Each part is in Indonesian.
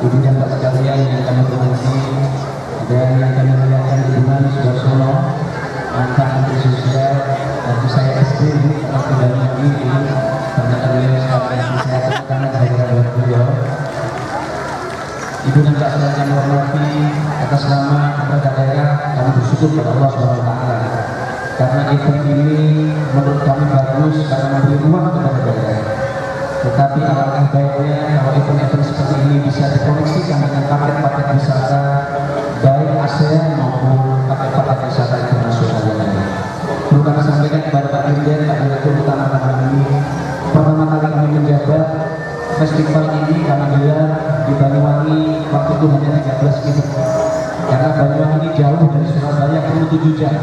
ibu dan bapak sekalian yang kami hormati dan yang kami muliakan hubungan Sudarsono, mantan Menteri Sosial, waktu saya SD waktu dari lagi ternyata beliau sebagai saya karena saya adalah beliau. Ibu dan bapak sekalian kami hormati, atas nama pemerintah daerah kami bersyukur kepada Allah SWT karena event ini menurut kami bagus karena memberi ruang kepada daerah. Tetapi alangkah baiknya kalau event-event seperti ini bisa dikoneksikan dengan paket-paket wisata baik ASEAN maupun paket-paket wisata internasional yang lain. Perlu kami sampaikan kepada Pak Dirjen, Pak Direktur Utama kami, pertama kali kami menjabat festival ini kami gelar di Banyuwangi waktu itu hanya 13 km. Karena Banyuwangi jauh dari Surabaya perlu 7 jam.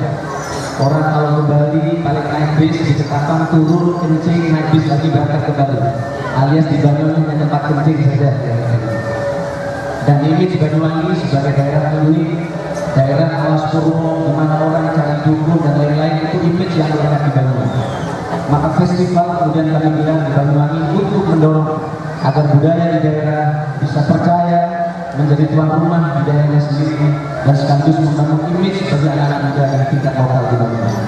Orang kalau ke Bali paling naik bis di Ketapang turun kencing naik bis lagi berangkat ke Bali, alias di Banyuwangi hanya tempat kencing saja. Dan ini di Banyuwangi sebagai daerah unik, daerah alas purwo di mana orang cari dukun dan lain-lain, itu image yang melekat di Banyuwangi. Maka festival kemudian kami bilang di Banyuwangi untuk mendorong agar budaya di daerah bisa percaya menjadi tuan rumah di daerahnya sendiri dan sekaligus membangun image bagi anak-anak muda yang tingkat lokal di Banyuwangi.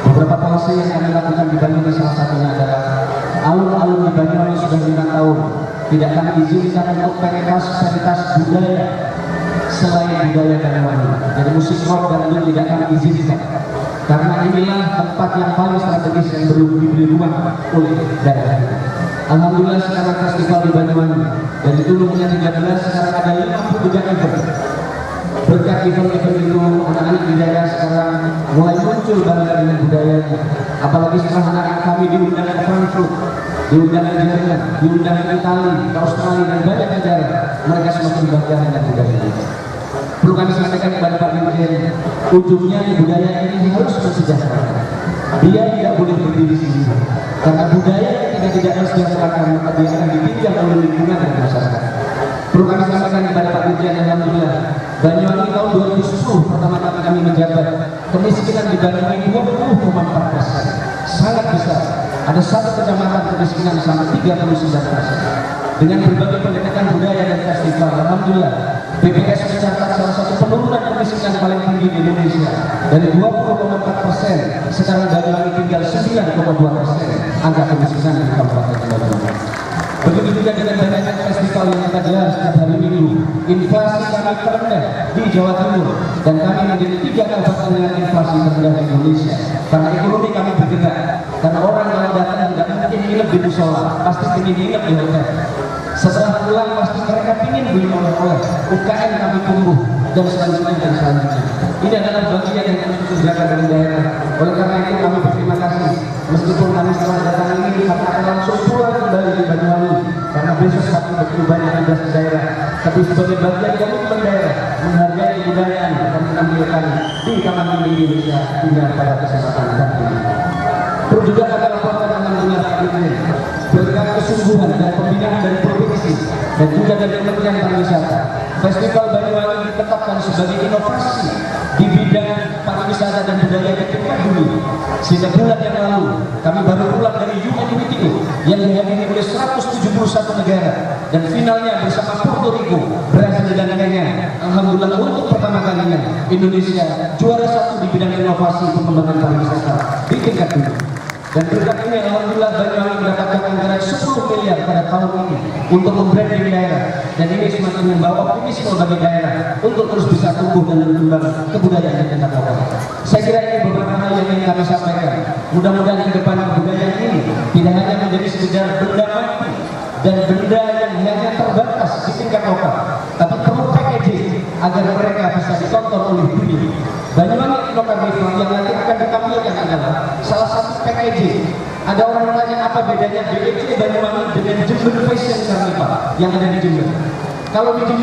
Beberapa policy yang kami lakukan di Banyuwangi salah satunya adalah alun-alun di Banyuwangi sudah 5 tahun tidak kami izinkan untuk pentas budaya selain budaya Banyuwangi. Jadi musik rock dan dangdut tidak kami izinkan karena inilah tempat yang paling strategis yang diberi ruang oleh daerah. Alhamdulillah sekarang festival di Banyuwangi dari dulu punya 13 sekarang ada 53 event. Berkat event-event itu anak-anak di daerah sekarang mulai muncul bangga dengan budayanya. Apalagi setelah anak-anak kami diundang ke Frankfurt, diundang ke Jerman, diundang ke Italia, ke Australia dan banyak negara, mereka semakin bangga dengan budayanya. Perlu kami sampaikan kepada Pak Dirjen, ujungnya budaya ini harus bersejahtera. Dia tidak boleh berdiri sendiri karena budaya yang tidak mensejahterakan maka dia akan ditinjau oleh lingkungan dan masyarakat. Perlu kami sampaikan kepada Pak Dirjen, alhamdulillah Banyuwangi tahun 2010 pertama kali kami menjabat, kemiskinan di Banyuwangi 20,4%, sangat besar. Ada satu kecamatan kemiskinan sama 39%. Dengan berbagai pendekatan budaya dan festival, alhamdulillah BPS mencatat salah satu penurunan kemiskinan paling tinggi di Indonesia dari 20,4%, sekarang Banyuwangi tinggal 9,2% angka kemiskinan di Kabupaten Banyuwangi. Begitu juga dengan banyaknya festival yang kita gelar setiap hari Minggu, inflasi kami terendah di Jawa Timur dan kami menjadi 3 kabupaten dengan inflasi terendah di Indonesia karena ekonomi kami bergerak. Karena orang kalau datang tidak mungkin nginep di musola, pasti ingin nginep di hotel. Setelah pulang pasti mereka ingin beli oleh-oleh. UKM kami tumbuh dan selanjutnya. Ini adalah bagian yang harus dikerjakan dari daerah. Oleh karena itu kami berterima kasih. Meskipun kami setelah datang ini kami akan langsung pulang kembali di Banyuwangi karena besok kami berubah dengan tugas di daerah. Tapi sebagai bagian komitmen daerah menghargai kebudayaan akan menampilkan di Taman Mini Indonesia hingga pada kesempatan nanti. Perlu juga kami laporkan alhamdulillah Pak Dirjen, berkat kesungguhan dan pembinaan dari provinsi dan juga dari Kementerian Pariwisata, Festival Banyuwangi ditetapkan sebagai inovasi di bidang pariwisata dan budaya di tingkat dunia. Sehingga bulan yang lalu kami baru pulang dari UN Meeting yang dihadiri oleh 171 negara dan finalnya bersama Puerto Rico, Brazil dan Kenya. Alhamdulillah untuk pertama kalinya Indonesia juara 1 di bidang inovasi pengembangan pariwisata di tingkat dunia. Dan berkat ini alhamdulillah Banyuwangi mendapatkan anggaran 10 miliar pada tahun ini untuk membranding daerah, dan ini semakin membawa optimisme bagi daerah untuk terus bisa tumbuh dan berkembang kebudayaan yang kita bawa. Saya kira ini beberapa hal yang ingin kami sampaikan. Mudah-mudahan ke depan budaya ini tidak hanya menjadi sekedar benda mati dan benda yang hanya terbatas di tingkat lokal, tapi perlu packaging agar mereka bisa ditonton oleh dunia. Banyuwangi Inno Carnival yang nanti akan ditampilkan adalah salah satu packaging. Ada orang bertanya apa bedanya BEC Banyuwangi dengan Jember Fashion Carnival yang ada di Jember. Kalau di Jember